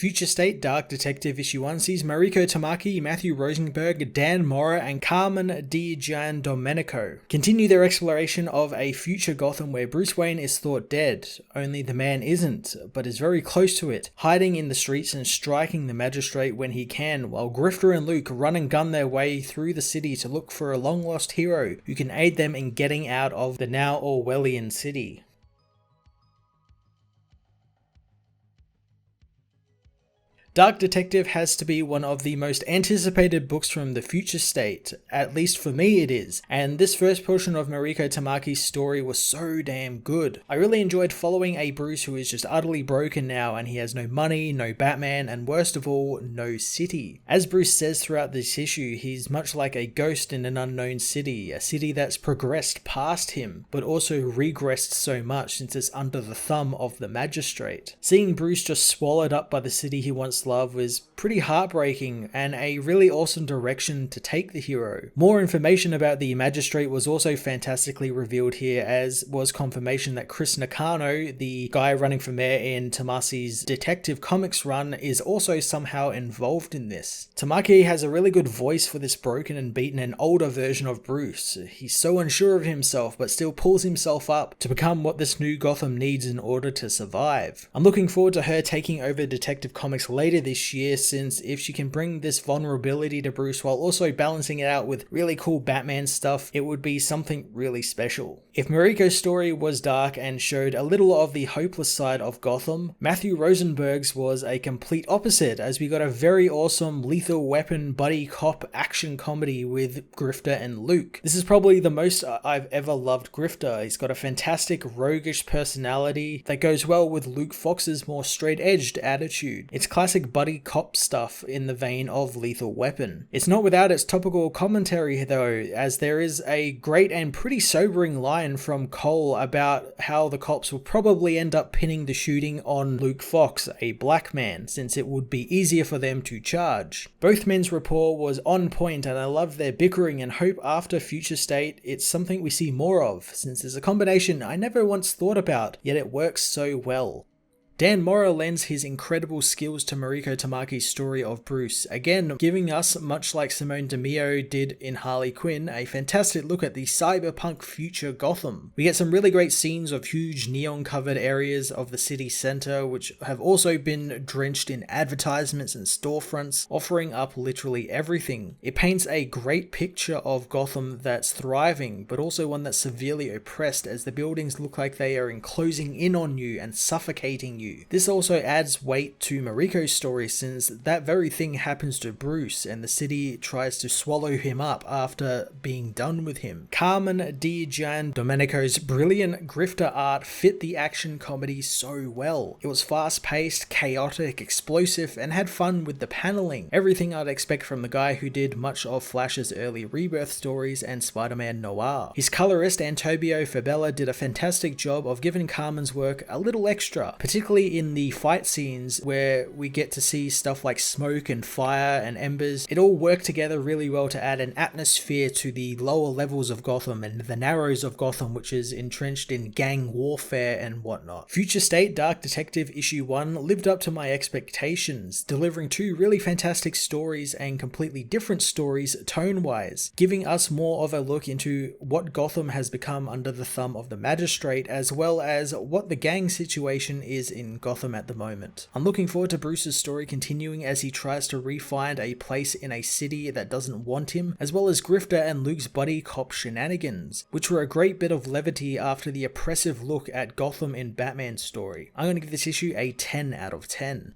Future State Dark Detective Issue 1 sees Mariko Tamaki, Matthew Rosenberg, Dan Mora, and Carmen Giandomenico continue their exploration of a future Gotham where Bruce Wayne is thought dead, only the man isn't, but is very close to it, hiding in the streets and striking the Magistrate when he can, while Grifter and Luke run and gun their way through the city to look for a long-lost hero who can aid them in getting out of the now Orwellian city. Dark Detective has to be one of the most anticipated books from the Future State, at least for me it is, and this first portion of Mariko Tamaki's story was so damn good. I really enjoyed following a Bruce who is just utterly broken now and he has no money, no Batman, and worst of all, no city. As Bruce says throughout this issue, he's much like a ghost in an unknown city, a city that's progressed past him, but also regressed so much since it's under the thumb of the Magistrate. Seeing Bruce just swallowed up by the city he once loved was pretty heartbreaking and a really awesome direction to take the hero. More information about the Magistrate was also fantastically revealed here, as was confirmation that Chris Nakano, the guy running for mayor in Tamasi's Detective Comics run, is also somehow involved in this. Tamaki has a really good voice for this broken and beaten and older version of Bruce. He's so unsure of himself but still pulls himself up to become what this new Gotham needs in order to survive. I'm looking forward to her taking over Detective Comics later this year, since if she can bring this vulnerability to Bruce while also balancing it out with really cool Batman stuff, it would be something really special. If Mariko's story was dark and showed a little of the hopeless side of Gotham, Matthew Rosenberg's was a complete opposite, as we got a very awesome Lethal Weapon buddy cop action comedy with Grifter and Luke. This is probably the most I've ever loved Grifter. He's got a fantastic roguish personality that goes well with Luke Fox's more straight-edged attitude. It's classic buddy cop stuff in the vein of Lethal Weapon. It's not without its topical commentary though, as there is a great and pretty sobering line from Cole about how the cops will probably end up pinning the shooting on Luke Fox, a black man, since it would be easier for them to charge. Both men's rapport was on point and I loved their bickering and hope after Future State it's something we see more of, since there's a combination I never once thought about, yet it works so well. Dan Mora lends his incredible skills to Mariko Tamaki's story of Bruce, again giving us, much like Simone DeMeo did in Harley Quinn, a fantastic look at the cyberpunk future Gotham. We get some really great scenes of huge neon-covered areas of the city centre, which have also been drenched in advertisements and storefronts, offering up literally everything. It paints a great picture of Gotham that's thriving, but also one that's severely oppressed, as the buildings look like they are enclosing in on you and suffocating you. This also adds weight to Mariko's story, since that very thing happens to Bruce and the city tries to swallow him up after being done with him. Carmen Giandomenico's brilliant grifter art fit the action comedy so well. It was fast-paced, chaotic, explosive, and had fun with the paneling. Everything I'd expect from the guy who did much of Flash's early Rebirth stories and Spider-Man Noir. His colorist Antonio Fabella did a fantastic job of giving Carmen's work a little extra, particularly in the fight scenes where we get to see stuff like smoke and fire and embers. It all worked together really well to add an atmosphere to the lower levels of Gotham and the narrows of Gotham, which is entrenched in gang warfare and whatnot. Future State Dark Detective Issue 1 lived up to my expectations, delivering two really fantastic stories and completely different stories tone-wise, giving us more of a look into what Gotham has become under the thumb of the Magistrate, as well as what the gang situation is in Gotham at the moment. I'm looking forward to Bruce's story continuing as he tries to re-find a place in a city that doesn't want him, as well as Grifter and Luke's buddy cop shenanigans, which were a great bit of levity after the oppressive look at Gotham in Batman's story. I'm going to give this issue a 10 out of 10.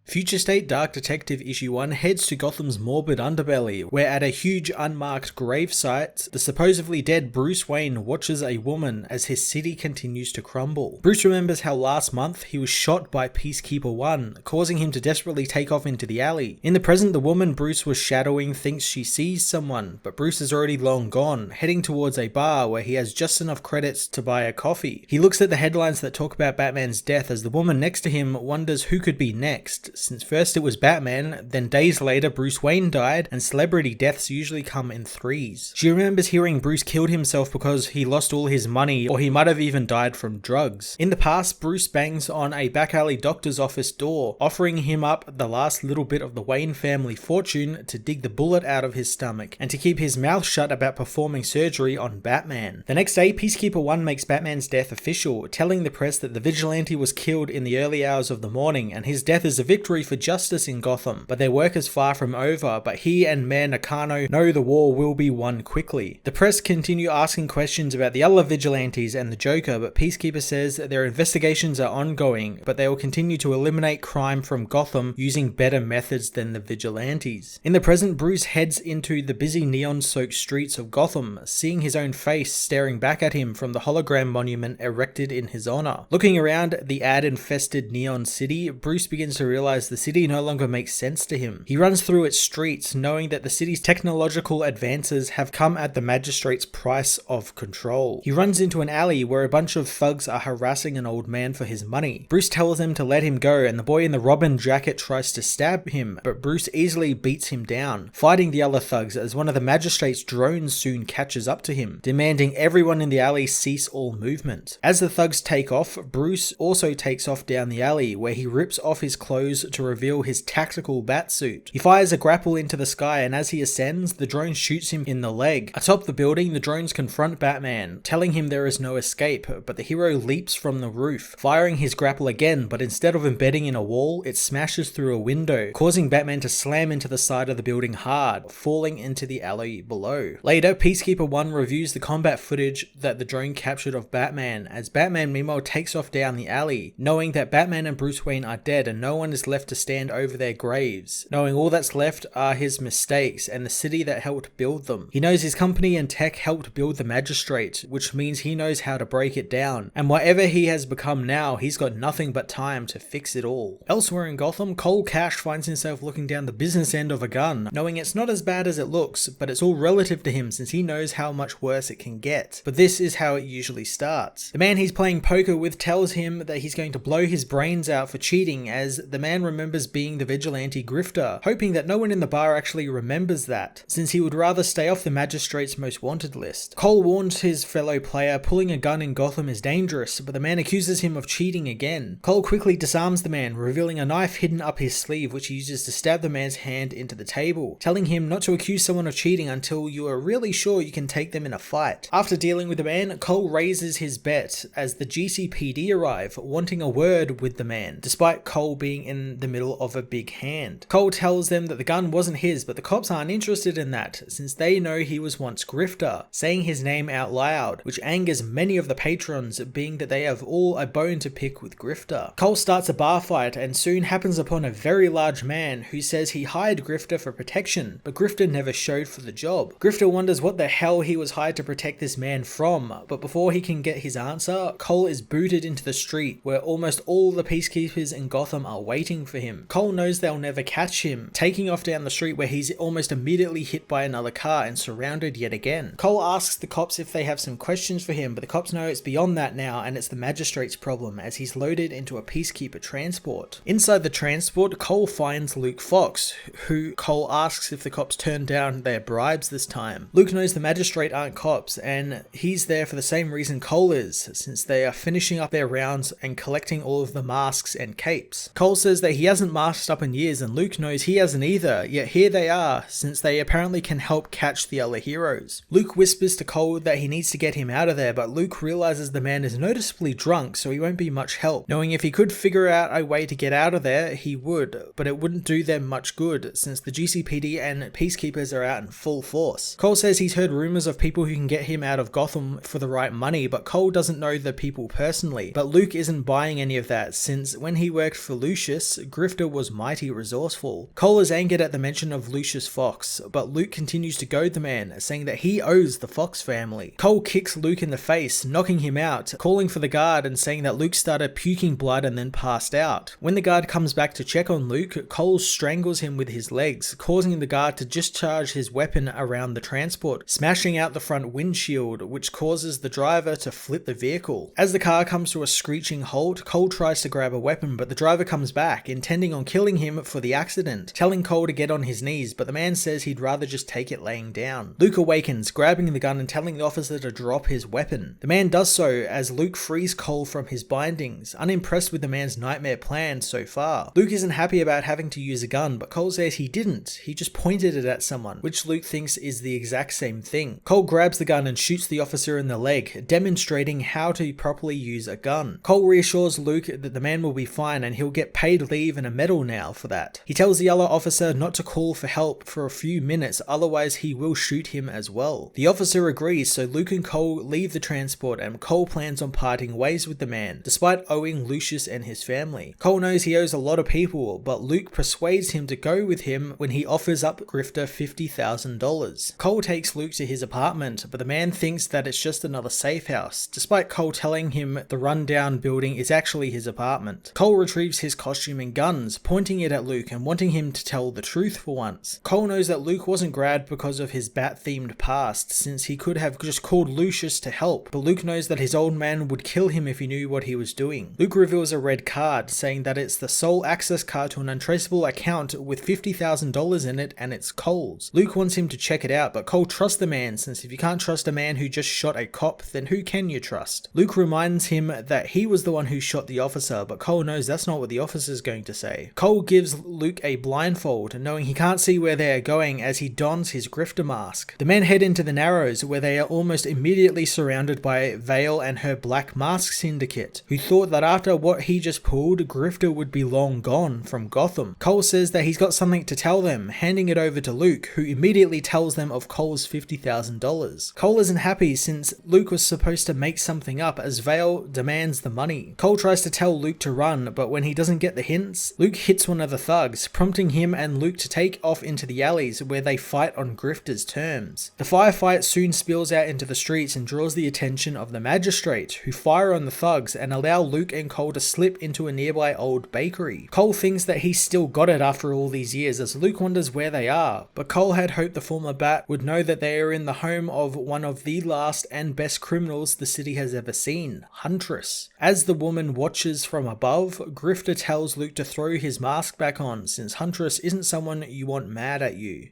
Future State Dark Detective Issue 1 heads to Gotham's morbid underbelly, where at a huge unmarked gravesite, the supposedly dead Bruce Wayne watches a woman as his city continues to crumble. Bruce remembers how last month he was shot by Peacekeeper 1, causing him to desperately take off into the alley. In the present, the woman Bruce was shadowing thinks she sees someone, but Bruce is already long gone, heading towards a bar where he has just enough credits to buy a coffee. He looks at the headlines that talk about Batman's death as the woman next to him wonders who could be next, since first it was Batman, then days later Bruce Wayne died, and celebrity deaths usually come in threes. She remembers hearing Bruce killed himself because he lost all his money, or he might have even died from drugs. In the past, Bruce bangs on a back alley doctor's office door, offering him up the last little bit of the Wayne family fortune to dig the bullet out of his stomach, and to keep his mouth shut about performing surgery on Batman. The next day, Peacekeeper 1 makes Batman's death official, telling the press that the vigilante was killed in the early hours of the morning, and his death is a victory for justice in Gotham, but their work is far from over, but he and Mayor Nakano know the war will be won quickly. The press continue asking questions about the other vigilantes and the Joker, but Peacekeeper says that their investigations are ongoing, but they will continue to eliminate crime from Gotham using better methods than the vigilantes. In the present, Bruce heads into the busy neon-soaked streets of Gotham, seeing his own face staring back at him from the hologram monument erected in his honor. Looking around the ad-infested neon city, Bruce begins to realize the city no longer makes sense to him. He runs through its streets, knowing that the city's technological advances have come at the Magistrate's price of control. He runs into an alley where a bunch of thugs are harassing an old man for his money. Bruce tells them to let him go, and the boy in the Robin jacket tries to stab him, but Bruce easily beats him down, fighting the other thugs as one of the Magistrate's drones soon catches up to him, demanding everyone in the alley cease all movement. As the thugs take off, Bruce also takes off down the alley, where he rips off his clothes to reveal his tactical bat suit. He fires a grapple into the sky, and as he ascends, the drone shoots him in the leg. Atop the building, the drones confront Batman, telling him there is no escape, but the hero leaps from the roof, firing his grapple again, but instead of embedding in a wall, it smashes through a window, causing Batman to slam into the side of the building hard, falling into the alley below. Later, Peacekeeper 1 reviews the combat footage that the drone captured of Batman, as Batman meanwhile takes off down the alley, knowing that Batman and Bruce Wayne are dead and no one is left to stand over their graves, knowing all that's left are his mistakes and the city that helped build them. He knows his company and tech helped build the Magistrate, which means he knows how to break it down, and whatever he has become now, he's got nothing but time to fix it all. Elsewhere in Gotham, Cole Cash finds himself looking down the business end of a gun, knowing it's not as bad as it looks, but it's all relative to him since he knows how much worse it can get. But this is how it usually starts. The man he's playing poker with tells him that he's going to blow his brains out for cheating, as the man remembers being the vigilante Grifter, hoping that no one in the bar actually remembers that, since he would rather stay off the Magistrate's most wanted list. Cole warns his fellow player pulling a gun in Gotham is dangerous, but the man accuses him of cheating again. Cole quickly disarms the man, revealing a knife hidden up his sleeve which he uses to stab the man's hand into the table, telling him not to accuse someone of cheating until you are really sure you can take them in a fight. After dealing with the man, Cole raises his bet as the GCPD arrive, wanting a word with the man, despite Cole being in the middle of a big hand. Cole tells them that the gun wasn't his, but the cops aren't interested in that, since they know he was once Grifter, saying his name out loud, which angers many of the patrons, being that they have all a bone to pick with Grifter. Cole starts a bar fight and soon happens upon a very large man who says he hired Grifter for protection, but Grifter never showed for the job. Grifter wonders what the hell he was hired to protect this man from, but before he can get his answer, Cole is booted into the street where almost all the peacekeepers in Gotham are waiting for him. Cole knows they'll never catch him, taking off down the street where he's almost immediately hit by another car and surrounded yet again. Cole asks the cops if they have some questions for him, but the cops know it's beyond that now and it's the Magistrate's problem, as he's loaded into a peacekeeper transport. Inside the transport, Cole finds Luke Fox, who Cole asks if the cops turned down their bribes this time. Luke knows the Magistrate aren't cops, and he's there for the same reason Cole is, since they are finishing up their rounds and collecting all of the masks and capes. Cole says that he hasn't masked up in years, and Luke knows he hasn't either, yet here they are, since they apparently can help catch the other heroes. Luke whispers to Cole that he needs to get him out of there, but Luke realizes the man is noticeably drunk, so he won't be much help, knowing if he could figure out a way to get out of there, he would, but it wouldn't do them much good, since the GCPD and peacekeepers are out in full force. Cole says he's heard rumors of people who can get him out of Gotham for the right money, but Cole doesn't know the people personally. But Luke isn't buying any of that, since when he worked for Lucius, Grifter was mighty resourceful. Cole is angered at the mention of Lucius Fox, but Luke continues to goad the man, saying that he owes the Fox family. Cole kicks Luke in the face, knocking him out, calling for the guard and saying that Luke started puking blood and then passed out. When the guard comes back to check on Luke, Cole strangles him with his legs, causing the guard to discharge his weapon around the transport, smashing out the front windshield, which causes the driver to flip the vehicle. As the car comes to a screeching halt, Cole tries to grab a weapon, but the driver comes back, back, intending on killing him for the accident, telling Cole to get on his knees, but the man says he'd rather just take it laying down. Luke awakens, grabbing the gun and telling the officer to drop his weapon. The man does so as Luke frees Cole from his bindings, unimpressed with the man's nightmare plan so far. Luke isn't happy about having to use a gun, but Cole says he didn't, he just pointed it at someone, which Luke thinks is the exact same thing. Cole grabs the gun and shoots the officer in the leg, demonstrating how to properly use a gun. Cole reassures Luke that the man will be fine and he'll get paid leave and a medal now for that. He tells the other officer not to call for help for a few minutes, otherwise he will shoot him as well. The officer agrees, so Luke and Cole leave the transport and Cole plans on parting ways with the man, despite owing Lucius and his family. Cole knows he owes a lot of people, but Luke persuades him to go with him when he offers up Grifter $50,000. Cole takes Luke to his apartment, but the man thinks that it's just another safe house, despite Cole telling him the rundown building is actually his apartment. Cole retrieves his costume and guns, pointing it at Luke and wanting him to tell the truth for once. Cole knows that Luke wasn't grabbed because of his bat-themed past, since he could have just called Lucius to help, but Luke knows that his old man would kill him if he knew what he was doing. Luke reveals a red card, saying that it's the sole access card to an untraceable account with $50,000 in it and it's Cole's. Luke wants him to check it out, but Cole trusts the man, since if you can't trust a man who just shot a cop, then who can you trust? Luke reminds him that he was the one who shot the officer, but Cole knows that's not what the officer's going to say. Cole gives Luke a blindfold, knowing he can't see where they are going as he dons his grifter mask. The men head into the Narrows, where they are almost immediately surrounded by Vale and her Black Mask Syndicate, who thought that after what he just pulled, Grifter would be long gone from Gotham. Cole says that he's got something to tell them, handing it over to Luke, who immediately tells them of Cole's $50,000. Cole isn't happy since Luke was supposed to make something up as Vale demands the money. Cole tries to tell Luke to run, but when he doesn't get the hints, Luke hits one of the thugs, prompting him and Luke to take off into the alleys where they fight on Grifter's terms. The firefight soon spills out into the streets and draws the attention of the Magistrate, who fire on the thugs and allow Luke and Cole to slip into a nearby old bakery. Cole thinks that he's still got it after all these years, as Luke wonders where they are, but Cole had hoped the former Bat would know that they are in the home of one of the last and best criminals the city has ever seen, Huntress. As the woman watches from above, Grifter tells Luke to throw his mask back on, since Huntress isn't someone you want mad at you.